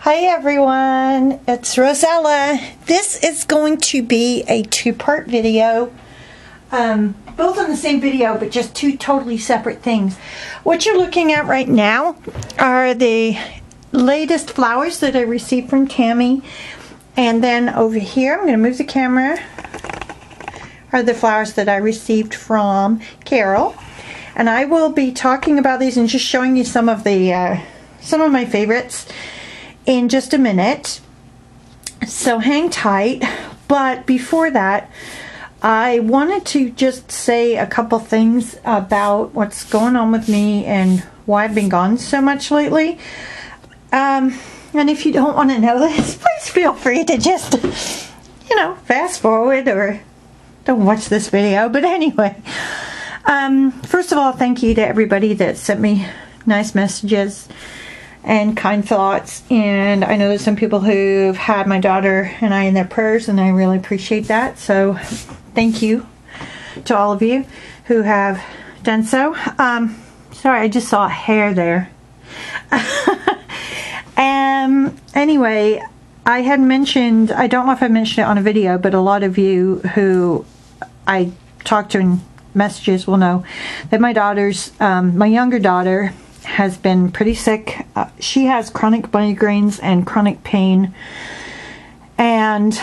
Hi everyone, it's Rosella. This is going to be a two-part video, both on the same video but just two totally separate things. What you're looking at right now are the latest flowers that I received from Tammy, and then over here, I'm going to move the camera, are the flowers that I received from Carole, and I will be talking about these and just showing you some of my favorites in just a minute, so hang tight. But before that, I wanted to just say a couple things about what's going on with me and why I've been gone so much lately. And if you don't want to know this, please feel free to just, fast forward or don't watch this video. But anyway, first of all, thank you to everybody that sent me nice messages and kind thoughts, and I know there's some people who've had my daughter and I in their prayers, and I really appreciate that, so thank you to all of you who have done so. Sorry, I just saw a hair there. Anyway, I had mentioned, I don't know if I mentioned it on a video, but a lot of you who I talked to in messages will know that my daughter's, my younger daughter has been pretty sick. She has chronic migraines and chronic pain, and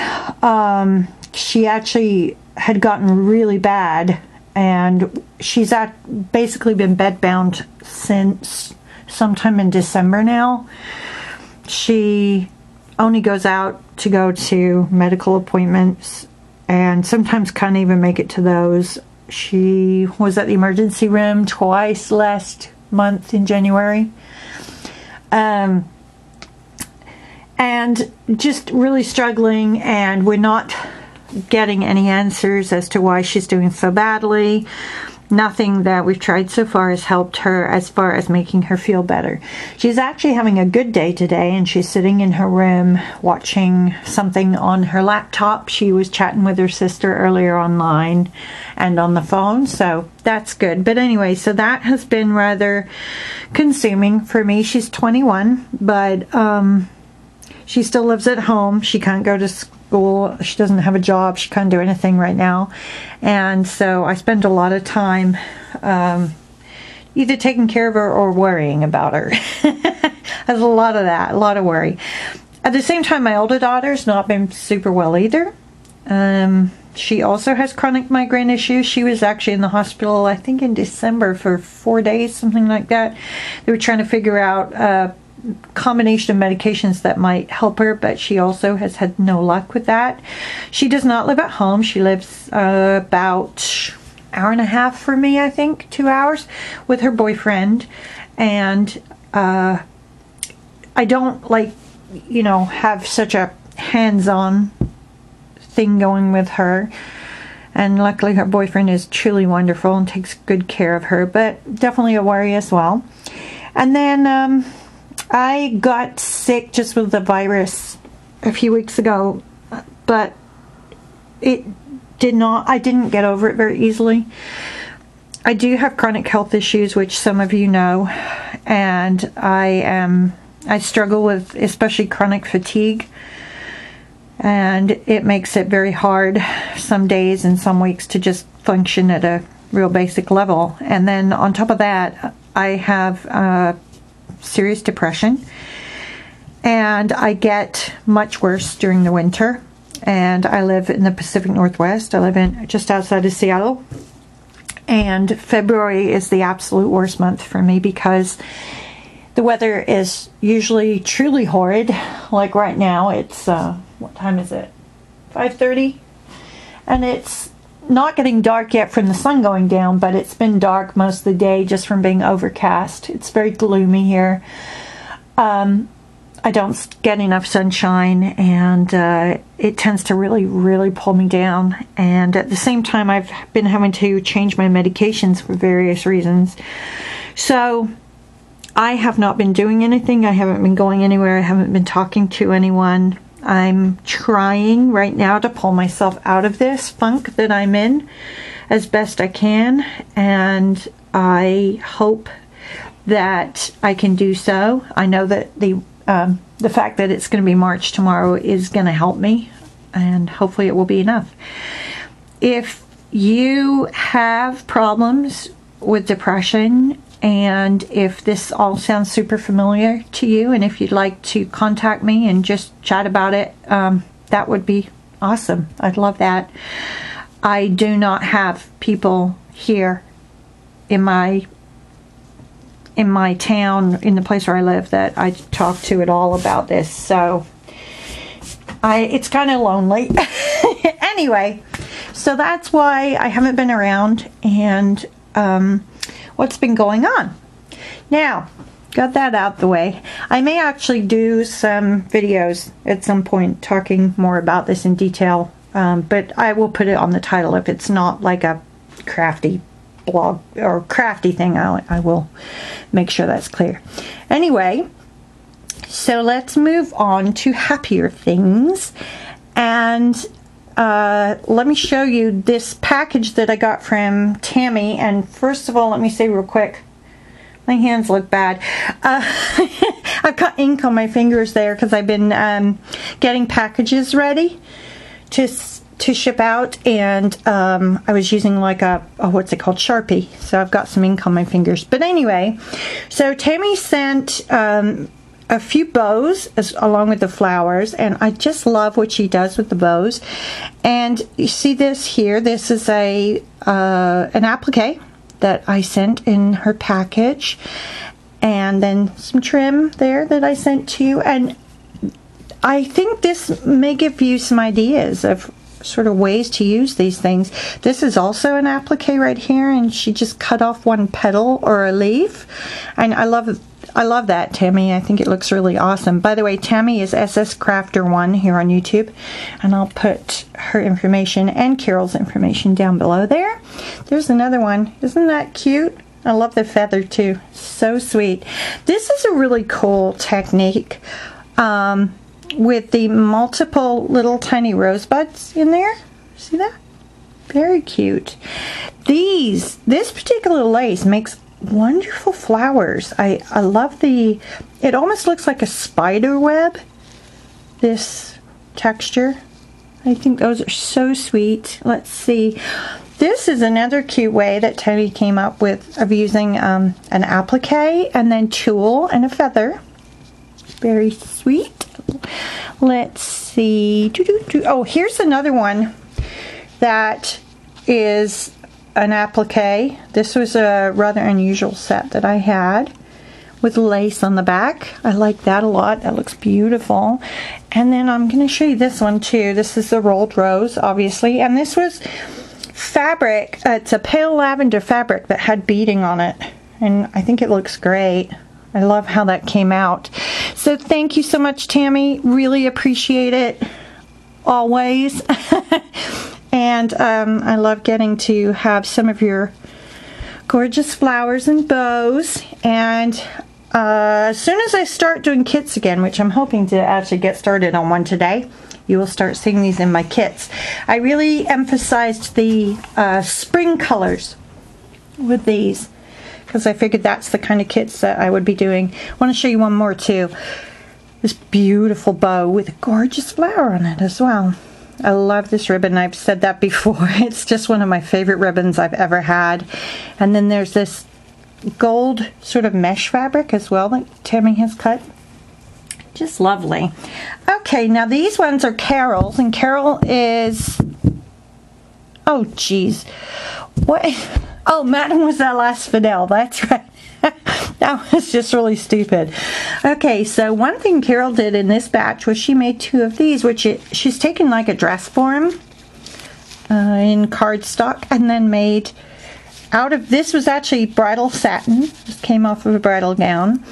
she actually had gotten really bad, and she's basically been bedbound since sometime in December now. She only goes out to go to medical appointments and sometimes can't even make it to those. She was at the emergency room twice last month in January, and just really struggling, and we're not getting any answers as to why she's doing so badly. Nothing that we've tried so far has helped her as far as making her feel better. She's actually having a good day today, and she's sitting in her room watching something on her laptop. She was chatting with her sister earlier online and on the phone, so that's good. But anyway, so that has been rather consuming for me. She's 21, but she still lives at home. She can't go to school. She doesn't have a job. She can't do anything right now. And so I spend a lot of time either taking care of her or worrying about her. There's a lot of that, a lot of worry. At the same time, my older daughter's not been super well either. She also has chronic migraine issues. She was actually in the hospital, I think in December, for 4 days, something like that. They were trying to figure out combination of medications that might help her, but she also has had no luck with that. She does not live at home. She lives about an hour and a half from me, I think, 2 hours, with her boyfriend. And I don't have such a hands-on thing going with her, and luckily her boyfriend is truly wonderful and takes good care of her, but definitely a worry as well. And then I got sick just with the virus a few weeks ago, but I didn't get over it very easily. I do have chronic health issues, which some of you know, and I struggle with especially chronic fatigue, and it makes it very hard some days and some weeks to just function at a real basic level. And then on top of that, I have serious depression, and I get much worse during the winter. And I live in the Pacific Northwest. I live in just outside of Seattle, and February is the absolute worst month for me because the weather is usually truly horrid. Like right now, it's what time is it? 5:30, and it's not getting dark yet from the sun going down, but it's been dark most of the day just from being overcast. It's very gloomy here. I don't get enough sunshine, and it tends to really, really pull me down. And at the same time, I've been having to change my medications for various reasons. So I have not been doing anything. I haven't been going anywhere. I haven't been talking to anyone. I'm trying right now to pull myself out of this funk that I'm in as best I can, and I hope that I can do so. I know that the the fact that it's going to be March tomorrow is going to help me, and hopefully it will be enough. If you have problems with depression, and if this all sounds super familiar to you, and if you'd like to contact me and just chat about it, that would be awesome. I'd love that. I do not have people here in my town, in the place where I live, that I talk to at all about this, so it's kind of lonely. Anyway, so that's why I haven't been around, and what's been going on. Now, got that out the way. I may actually do some videos at some point talking more about this in detail, but I will put it on the title. If it's not like a crafty blog or crafty thing, I will make sure that's clear. Anyway, so let's move on to happier things, and let me show you this package that I got from Tammy. And first of all, let me say real quick, my hands look bad. I've got ink on my fingers there because I've been getting packages ready to ship out, and I was using like a what's it called, Sharpie, so I've got some ink on my fingers. But anyway, so Tammy sent a few bows along with the flowers, and I just love what she does with the bows. And you see this here, this is an applique that I sent in her package, and then some trim there that I sent to you. And I think this may give you some ideas of sort of ways to use these things. This is also an applique right here, and she just cut off one petal or a leaf, and I love that, Tammy. I think it looks really awesome. By the way, Tammy is SS Crafter 1 here on YouTube, and I'll put her information and Carole's information down below there. There's another one. Isn't that cute? I love the feather too. So sweet. This is a really cool technique with the multiple little tiny rosebuds in there. See that? Very cute. This particular lace makes wonderful flowers. I love it almost looks like a spider web, this texture. I think those are so sweet. Let's see. This is another cute way that Tammy came up with of using an applique and then tulle and a feather. Very sweet. Let's see. Oh, here's another one that is an applique. This was a rather unusual set that I had with lace on the back. I like that a lot. That looks beautiful. And then I'm going to show you this one too. This is the rolled rose, obviously, and this was fabric. It's a pale lavender fabric that had beading on it, and I think it looks great. I love how that came out. So thank you so much, Tammy. Really appreciate it. Always. And I love getting to have some of your gorgeous flowers and bows. And as soon as I start doing kits again, which I'm hoping to actually get started on one today, you will start seeing these in my kits. I really emphasized the spring colors with these, because I figured that's the kind of kits that I would be doing. I want to show you one more too. This beautiful bow with a gorgeous flower on it as well. I love this ribbon. I've said that before. It's just one of my favorite ribbons I've ever had. And then there's this gold sort of mesh fabric as well that Tammy has cut. Just lovely. Okay, now these ones are Carole's, and Carole is, oh geez, what? Oh, MademoiselleAsphodel, that's right. That was just really stupid. Okay, so one thing Carole did in this batch was she made two of these, which she's taken like a dress form in cardstock, and then made out of, this was actually bridal satin. This came off of a bridal gown.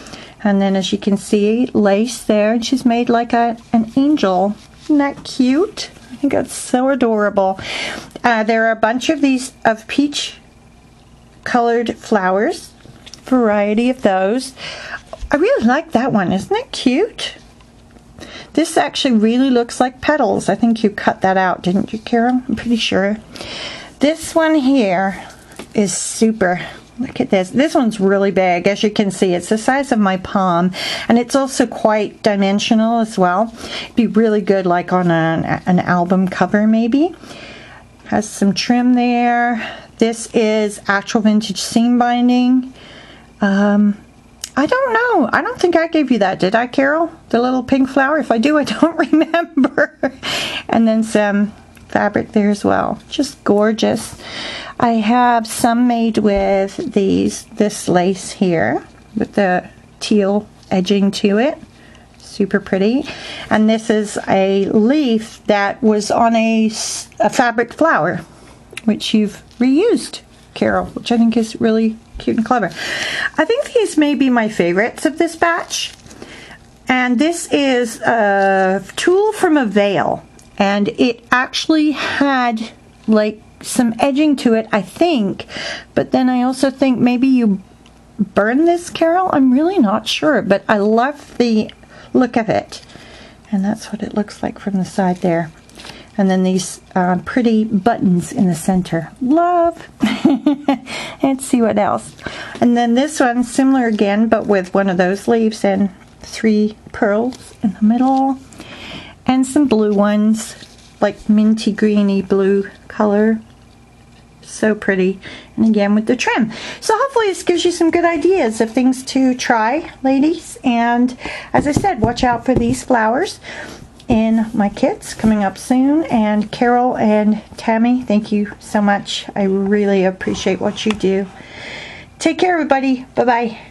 And then as you can see, lace there, and she's made like an angel. Isn't that cute? I think that's so adorable. There are a bunch of these of peach colored flowers, variety of those. I really like that one. Isn't it cute? This actually really looks like petals. I think you cut that out, didn't you, Carole? I'm pretty sure. This one here is super. Look at this. This one's really big. As you can see, it's the size of my palm, and it's also quite dimensional as well. It'd be really good like on an album cover maybe. Has some trim there. This is actual vintage seam binding. I don't know. I don't think I gave you that, did I, Carol? The little pink flower? If I do, I don't remember. And then some fabric there as well. Just gorgeous. I have some made with this lace here with the teal edging to it. Super pretty. And this is a leaf that was on a fabric flower, which you've reused, Carol, which I think is really cute and clever. I think these may be my favorites of this batch. And this is a tulle from a veil, and it actually had like some edging to it, I think, but then I also think maybe you burn this, Carol. I'm really not sure, but I love the look of it, and that's what it looks like from the side there. And then these pretty buttons in the center. Love! Let's see what else. And then this one, similar again, but with one of those leaves and 3 pearls in the middle. And some blue ones, like minty greeny blue color. So pretty. And again with the trim. So hopefully this gives you some good ideas of things to try, ladies. And as I said, watch out for these flowers in my kits coming up soon. And Carol and Tammy, thank you so much. I really appreciate what you do. Take care, everybody. Bye-bye.